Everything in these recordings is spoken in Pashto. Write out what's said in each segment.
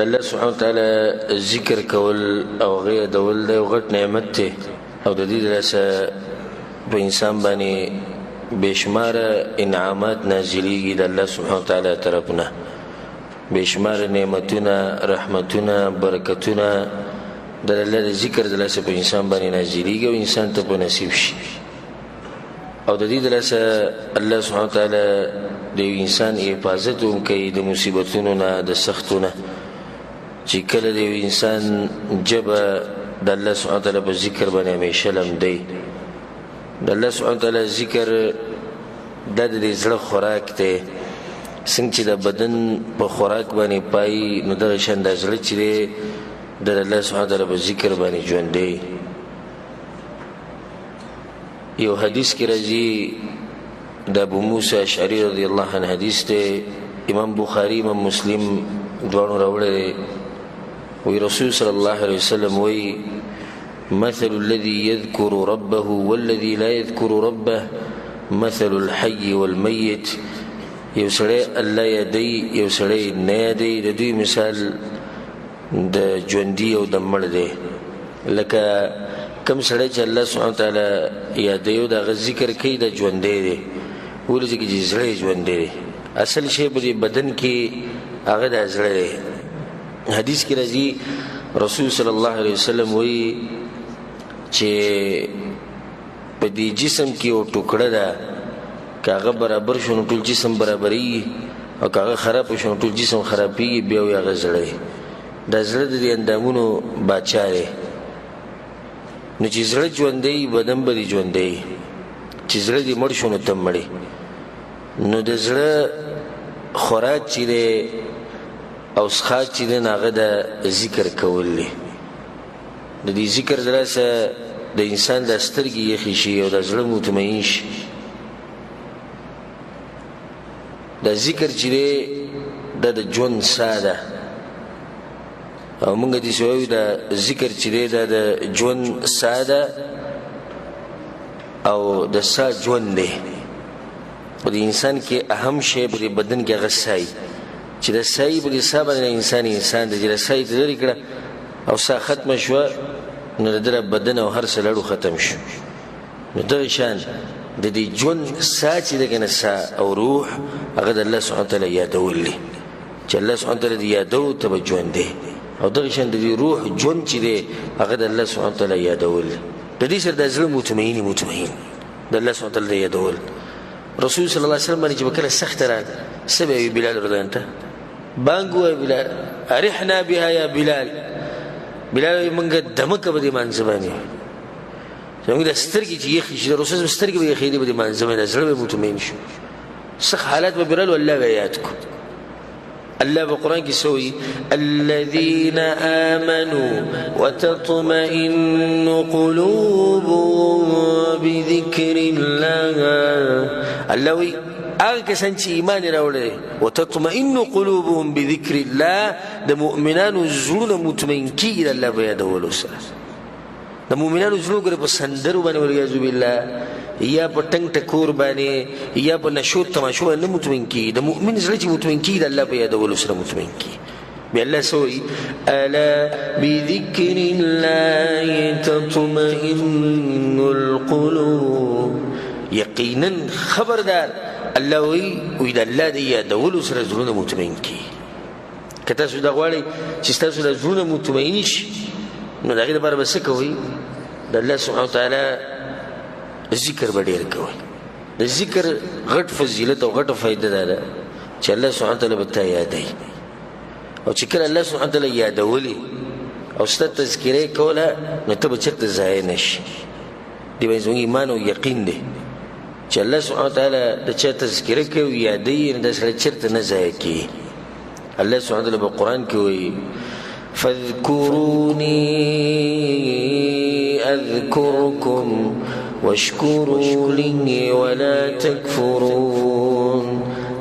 الله سبحانه وتعالى ذکر کول او غیر دول د یو غټ نعمت ته او د دې لاسه په انسان باندې بشمار انعامات نازلېږي د الله سبحانه وتعالى طرفنا بشمار نعمتونه رحمتونه برکتونه د الله د ذکر د لاسه په انسان باندې نازلېږي او انسان ته په نصیب شي او د دې لاسه الله سبحانه وتعالى د انسان حفاظت کوي د مصیبتونو نه د سختونو چې کله د انسان جبه د الله سبحانه وتعالى په ذکر باندې همیشه لم دی د الله سبحانه وتعالى ذکر د دې زړه خوراک ته څنګه چې د بدن په خوراک باندې پای نو د شان د زړه چې د الله سبحانه وتعالى په ذکر باندې ژوند دی یو حدیث کې راځي د ابو موسی اشعری رضی الله عنه حدیث ته امام بخاری امام مسلم دوانو راوړل وی رسول صلی الله علیه وسلم وی مثل الذي يذكر ربه والذي لا يذكر ربه مثل الحي والميت یو سړی الله یادی یو سړی نه یادی د دوی مثال د ژوندۍ او د مړ دی لکه کوم سړی چې الله سبحانه وتعالى یادی او د ذکر کوي د ژوندۍ دی ولې چې زړی ژوندۍ دی اصل شی په بدن کې هغه د زړه دی حدیث کې راځي رسول صلی الله علیه وسلم وی چې په دې جسم کې یو ټوکړه ده کاغه برابر شونه ټول جسم برابرۍ او کاغه خراب شونه ټول جسم خرابي بیا یو هغه زړه د زړه د اندامونو بچا دی نو چې زړه ژوندۍ بدن به ژوندۍ چې زړه دې مړ شونه تم مړي نو د زړه خوراک چې او څښاک چې هغه د ذکر کول دي د دې ذکر دراسه د انسان د سترګې یخې شي او د زړه مطمئن شي د ذکر چې د ژوند ساده او موږ دې شوی د ذکر چې د ژوند ساده او د سا ژوند دی په انسان کې اهم شی په بدن کې غسای چې د سای په حساب باندې انسان د جلسای د لري کړه او سا ختم شو نو د بدن او هر څه لړو ختم شو نو د شان د دې ژوند ساعت د کنه سا او روح هغه د الله سبحانه وتعالى یادول چې الله سبحانه وتعالى یادو ته ژوند دی او د شان د روح ژوند چې هغه د الله سبحانه وتعالى یادول د دې سره د زړه مطمئن د الله سبحانه وتعالى یادول رسول صلی الله علیه وسلم باندې چې وکړه سخت را سبب بلال رضی الله عنه بانګو بلال ارحنا بها یا بلال بلال منګه دمکه به مانځ باندې څنګه د سترګې چې یخ شي رسول سترګې به یخې دي به مانځ باندې زړه مطمئن شو سخ حالات به بلال والله غیاتکو الله بقرآن کې سوی الذين آمنوا وتطمئن قلوبهم بذكر الله الله وی هغه کسان چې ایمان راوړي وتطمئن قلوبهم بذكر الله د مؤمنانو زړونه مطمئن کیږي الله په یادولو سره د مؤمنانو زړه په سندرو باندې ورغازو بالله یا په ټنګ ټکور باندې یا په نشو تماشو نه مطمئن کی د مؤمن زړه چې مطمئن کی د الله په یادولو سره مطمئن کی بیا الله سوی الا بذكر الله تطمئن القلوب یقینا خبردار الله وی د الله د یادولو سره زړه مطمئن کی کته څه د غواړي چې تاسو د زړه مطمئن شي نو دغه لپاره بس کوي د الله سبحانه وتعالى ذکر به ډیر کوي د ذکر غټ فضیلت او غټ فائدہ ده چې الله سبحانه وتعالى به ته یادای او چې کله الله سبحانه وتعالى یادولي او ست تذکرې کوله نو ته به چرته ځای نشي دی به زموږ ایمان او یقین دی چې الله سبحانه وتعالى د چا تذکرې کوي یادای نه سره چرته نه ځای کی الله سبحانه وتعالى په قران کې وایي فاذكروني اذكركم واشكروا لي ولا تكفرون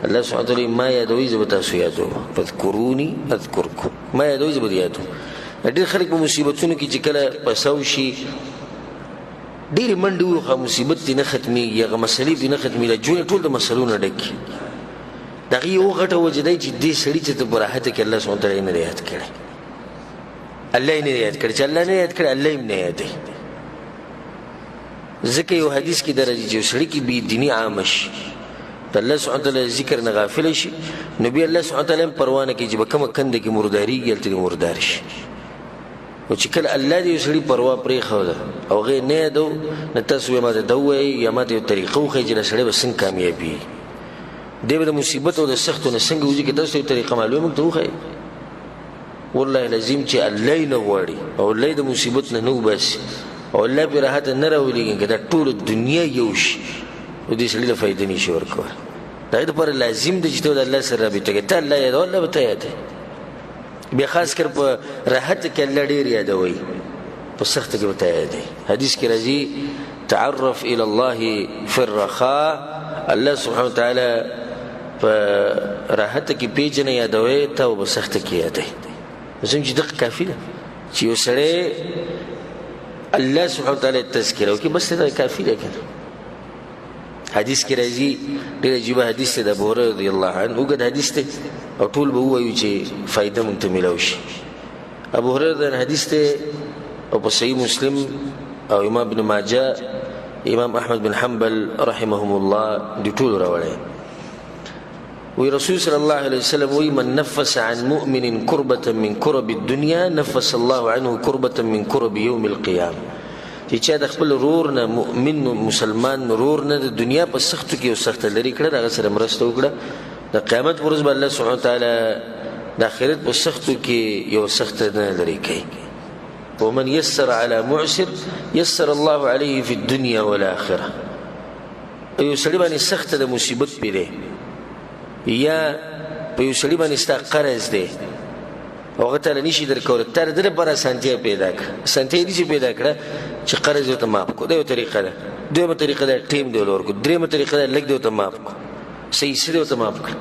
الله سبحانه وتعالى ما يدوي زبتا سيادو فاذكروني اذكركم ما يدوي زبتا یادو ډېر خلک په مصیبتونو کې چې کله پساو شي ډېر منډو خو مصیبت نه ختمي یا مسلې نه ختمي لا جوړ ټول د مسلونو ډک دغه یو غټه وجه دی چې دې سړي چې ته په راحته کې الله سبحانه وتعالی نه یاد کړی الله یې نه یاد کړی چې الله نه یاد کړی الله یې نه یادوي ځکه یو حدیث کې درځي چې سړی کې بې دیني عامه شي د الله سبحانه وتعالی ذکر نه غافل شي نو بیا الله سبحانه وتعالی پروا نه کوي چې به کومه کنده کې مردارېږي هلته دې مردار شي او چې کله الله دې یو سړي پروا پرېښوده او هغې نه یادو نو تاسو بیا ماته ده ووایئ یا ماته یو طریقه وښایي چې دا سړی به څنګه کامیابېږي دی به د مصیبت او د سختو نه څنګه وځي که تاسو ته یو طریقه معلومه موږ ته وښایي والله العظیم چې الله یې نه غواړي او الله یې د مصیبت نه نه وباسي او الله پرې راحته نه راولېږي که دا ټوله دنیا یو شي او دې سړي له فایده نشي ورکولی د هغې دپاره لازم دی چې ته د الله سره رابطه کوې ته الله یادوه الله به ته یادوي بیا خاص کر په راحته کې الله ډېر یادوي په سخته کې به ته یادوي حدیث کې راځي تعرف الى الله في الرخاء الله سبحانه وتعالی په راحته کې پیژنه یادوي ته او په سخته کې یادوي زم چې دغه کافي ده چې یو سړی الله سبحانه وتعالی تذکره وکړي بس دا کافي ده کنه حدیث کې راځي ډېر عجیبه حدیث دی د ابو هريره رضی الله عنه اوږد حدیث دی او ټول به ووایو چې فایده مونږ ته میلاو شي ابو هريره حدیث دی او په صحیح مسلم او امام ابن ماجه امام احمد بن حنبل رحمهم الله دي ټول راوړی وی رسول صلی الله علیه وسلم وی من نفس عن مؤمن كربة من كرب الدنيا نفس الله عنه كربة من كرب يوم القيامه چې چا د خپل ورور نه مؤمن مسلمان ورور نه د دنیا په سختو کې یو سخته لرې کړه د هغه سره مرسته وکړه د قیامت په ورځ به الله سبحانه وتعالی د آخرت په سختو کې یو سخته نه لرې کوي ومن يسر على معسر يسر الله عليه في الدنيا والآخرة یو سړي باندې سخته د مصیبت پې دی یا په یو سړي باندې ستا قرض دی هغه تعالی نشي درکولی تا د ده لپاره اسانتیا پیدا کړه اسانتیا یې داسې پیدا کړه چې قرض ورته معاف کړو دا یو طریقه ده دویمه طریقه ده ټیم دی ورله ورکړو دریمه طریقه ده لږ دی ورته معاف کړو صحیح څه دی ورته معاف کړه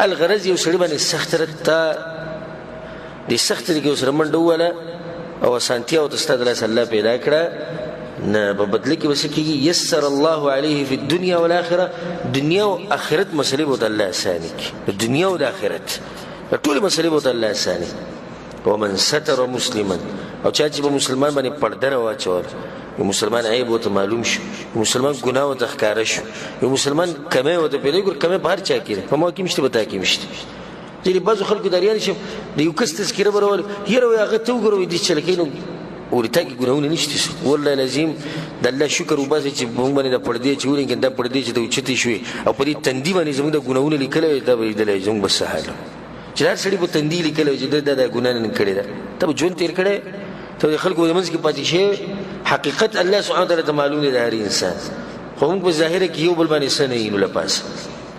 الغرض یو سړي باندې سخته تا د سخته کې ورسره منډه ووهله او اسانتیا ورته ستا د لاسه الله پیدا کړه نه په بدله کې به څه کېږي یسر الله علیه فی الدنیا والآخره دنیا او آخرت مسلې به ورته الله اساني کړي د دنیا او د آخرت ټولې مسلې به ورته الله اساني ومن ستر مسلما او چا چې به مسلمان باندې پرده راواچول یو مسلمان عیب ورته معلوم شو یو مسلمان ګناه ورته ښکاره شو یو مسلمان کمی ورته پیدا کړو کمی په هر چا کې ده په ما کې هم شته په تا کې هم شته ځینې بعضو خلکو دریان شي د یو کس تذکره به راولي یاره وایي هغه ته وګوره وایي دې چله کوي نو ورې تا کې ګناهونه نشته والله لازم د الله شکر وباسئ چې موږ باندې دا پردې چې ولېږي دا پردې چې د اوچتې شوې او په دې تندي باندې زموږ د ګناهونه لیکلی دا به لیدلی زموږ بس څه حال چې هر سړي په تندي لیکلی وي چې دا ګناه نه کړې ده ته به ژوند تېر کړی ته د خلکو د منځ کې پاتې شوی حقیقت الله سبحانه وتعالی ته معلوم دی د هر انسان خو موږ په ظاهره کې یو بل باندې څه نه یو له پاسه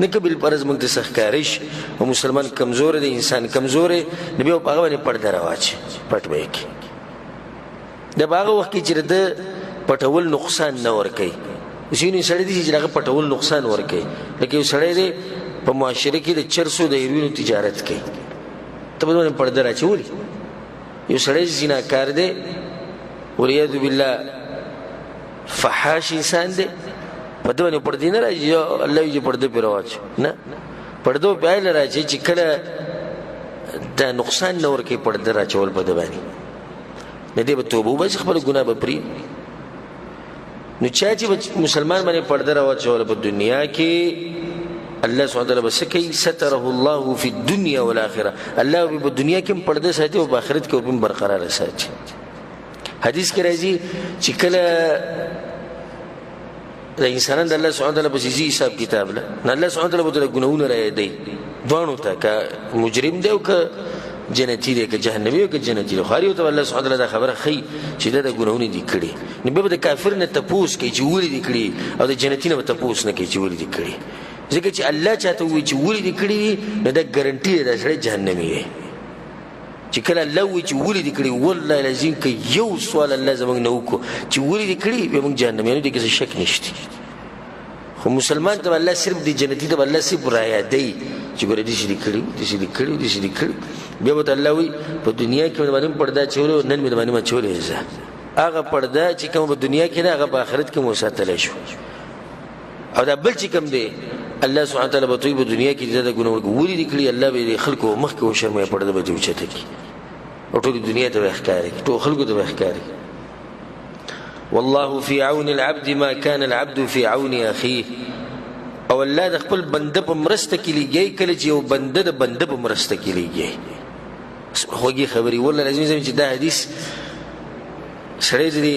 نه که بالفرض موږ ته څه ښکاره شي او مسلمان کمزوری دی انسان کمزوری نو بیا په هغه باندې پرده راواچي پټ به یې کړي د په هغه وخت کې چې د پټول نقصان نه ورکوي ځینې سړی دي چې هغه پټول نقصان ورکوي لکه یو سړی دی په معاشره کې د چرسو د هیروینو تجارت کوي ته به باندې پرده راچولي یو سړی زناکار دی والعیاذ بالله فحاش انسان دی په ده باندې پردې نه راځي الله وایي چې پرده پرې راواچو نه پرده به پایله راځي چې کله دا نقصان نه ورکوي پرده راچول په ده باندې نه دی به توبه وباسي خپله ګناه به پرېږدي نو چا چې مسلمان باندې پرده راواچوله په دنیا کې الله سبحانه وتعالی به څه کوي ستره الله فی الدنیا والآخره الله به په دنیا کې هم پرده ساتي او په آخرت کې هم برقراره ساتي حدیث کې راځي چې کله د انسانان د الله سبحانه وتعالی په ځي حساب کتاب له نو الله سبحانه وتعالی به ورته ګناهونه رایادوي دواړو ته که مجرم دی او که جنتی دی که جهنمي او که جنتي دی خو هر یو ته الله سبحانه وتعالی دا خبره ښیي چې دا د ګناهونه دي کړي نو بیا به د کافر نه تپوس کوي چې ولې دي کړي او د جنتي نه به تپوس نه کوي چې ولې دي کړي ځکه چې الله چاته ووایي چې ولې دې کړي دي نو دا ګرنټي دی دا سړی جهنمي دی چې کله الله ووایي چې ولې دې کړي والله لازم که یو سوال الله زموږ نه وکړو چې ولې دې کړي بیا موږ جهنمیانو دې کې څه شک نشته خو مسلمان ته الله صرف د جنتي ته الله صرف رایادوي چې ګوره داسې دې کړي داسې دې کړي داسې دې کړي بیا به ته الله وایي په دنیا کې مې د باندې پرده اچولی نن مې د باندې اچولی زه هغه پرده چې کوم په دنیا کې ده هغه په آخرت کې مو ساتلی شو او دا بل چې کوم دی الله سبحانه وتعالی به توی په دنیا کې دا ګناه ولې دې کړي الله به خلکو مخکې وشرموي پرده به دې اوچته کړي او ټولې دنیا ته به ښکاري ټول خلکو ته به ښکاري والله في عون العبد ما كان العبد في عون اخيه او الله د خپل بنده په مرسته کې لګي کله چې یو بنده د بنده په مرسته کې لګي خوږی خبري والله لازم چې دا حدیث سره دې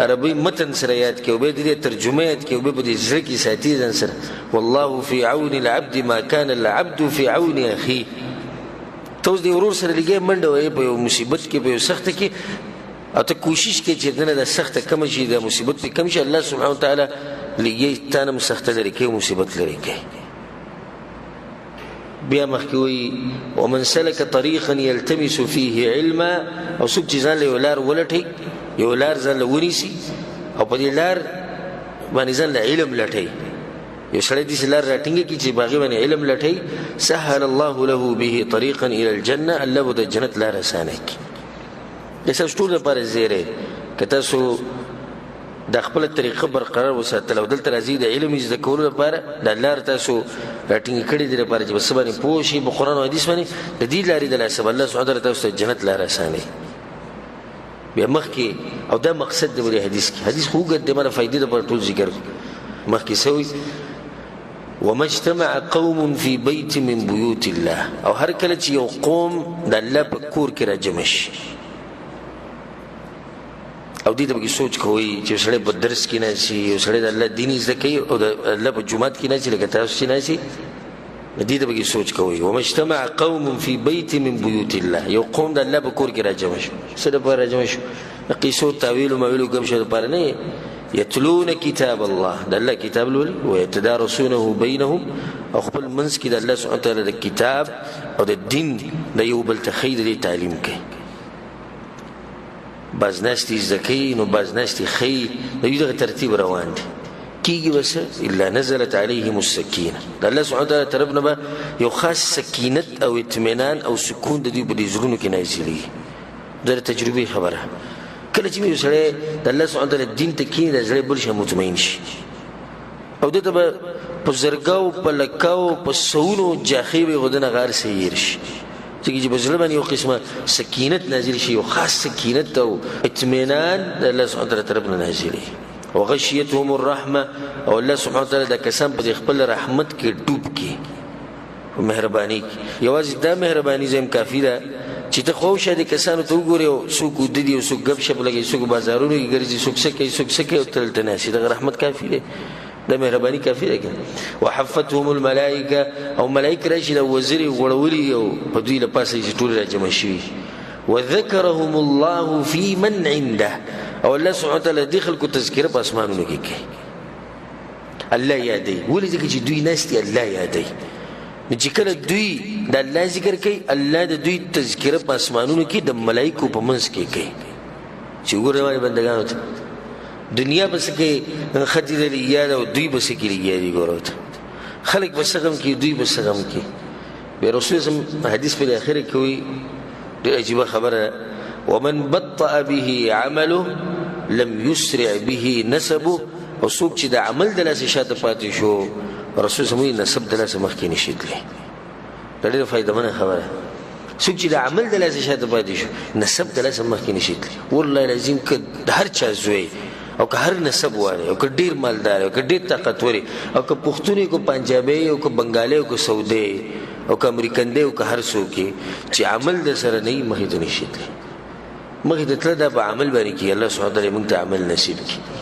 عربي متن سره یاد کې او به دې ترجمه یاد کې او به دې زړه کې ساتي ځان سره والله في عون العبد ما كان العبد في عون اخيه توس دې ورور سره لګي منډه وي په مصیبت کې په سخت کې او ته کوشش کې چې دنه د سخت کم شي د مصیبت په کم شي الله سبحانه وتعالى لګي تانه سخت لري کې مصیبت لري کې بیا مخکوي ومن سلك طريقا يلتمس فيه علما او څوک چې ځان له لار ولټي یو لار ځان له ونیسي او په دې لار باندې ځان له علم لټي یو سړی دې لار راټینګي کې چې باغې باندې علم لټي سهل الله له به طريقا الى الجنه الله به د جنت لار اسانه کی اساس ټول لپاره زیره کته سو د خپل طریقه برقرار وساتل او دلته راځي د علم زده کولو لپاره د الله تاسو راټینګ کړي د لپاره چې بس باندې پوه شي په قران او حدیث باندې د دې لارې د لاسه الله سبحانه وتعالى تاسو ته جنت لار اسانه بیا مخکې او دا مقصد د حدیث کې حدیث خو ګد مله فائدې د پر ټول ذکر مخکې سوی وما اجتمع قوم في بيت من بيوت الله او هر کله چې یو قوم د الله په کور کې راجمع شي او دې ته به سوچ کوئ چې سړی په درس کې نه شي او سړی د الله دین زده کوي او د الله په جومات کې نه شي لکه تاسو چې نه شي دې ته به سوچ کوئ وما اجتمع قوم في بيت من بيوت الله یو قوم د الله په کور کې راجمع شو څه لپاره راجمع شو قیسو تاویل او مویل کوم څه لپاره نه یتلون کتاب الله د الله کتاب لولي ويتدارسونه بينهم او خپل منځ کې د الله سبحانه وتعالى د کتاب او د دین د یو بل تخیل تعلیم کوي باز ناشتي زکی نو باز ناشتي خی د یو دغه ترتیب روان دي کیږي بس الا نزلت عليهم السکینه د الله سبحانه وتعالى طرفنا به یو خاص سکینت او اطمینان او سکون د دې په زړونو کې نازلي د تجربه خبره کله چې یو سړی د الله سبحانه وتعالى دین ته کې د زړه بل شي مطمئن شي او دته به په زرګاو په لکاو په سونو جاخي به غدنه غار سیر شي چې بزړه باندې یو قسمه سکینت نازل شي یو خاص سکینت او اطمینان د الله سبحانه وتعالى طرفنا نازلي وغشيتهم الرحمه او الله سبحانه وتعالى د کسان په خپل رحمت کې ډوب کې مهرباني یوازې دا مهرباني زم کافی ده چې ته خو شه د کسانو ته وګورې او څوک ودی او څوک غب شپ لګي څوک بازارونو کې ګرځي څوک سکه او تلته ناشي د رحمت کافی ده د مهرباني کافی ده وحفتهم الملائکه او ملائکه راشي د وزیر غړولي او په دوی له پاسه چې ټول راجمع شي وذكرهم الله في من عنده او الله سبحانه وتعالى دخل کو تذکر په اسمانونو کې کوي الله یادي ولې چې دوی ناستي الله یادي چې کله دوی د الله ذکر کوي الله د دوی تذکر په اسمانونو کې د ملائکو په منځ کې کوي چې ګوره بندگانو ته دنیا بس کې خدي لري یاد او دوی بس کې لري یاد ګورو خلق بس غم کې دوی بس غم کې به رسول حدیث په اخر کې وي د عجيبه خبره ومن بطأ به عمله لم يسرع به نسبه او څوک چې د عمل د لاسه شاته پاتې شو رسول سموي نسب د لاسه مخکې نشیدلی دا ډېره فایدمنه خبره څوک چې د عمل د لاسه شاته پاتې شو نسب د لاسه مخکې نشیدلی والله لازم که هر چا زوی او که هر نسب واره او که ډیر مالدار او که ډیر طاقتور او که پښتوني کو پنجابي او که بنگالي او که سعودي او که امریکن دی او که هر څوک چې عمل د سره نه مخې ته نشیدلی مخې ته تل دا په عمل باندې کې الله سبحانه وتعالى موږ ته عمل نصیب کړي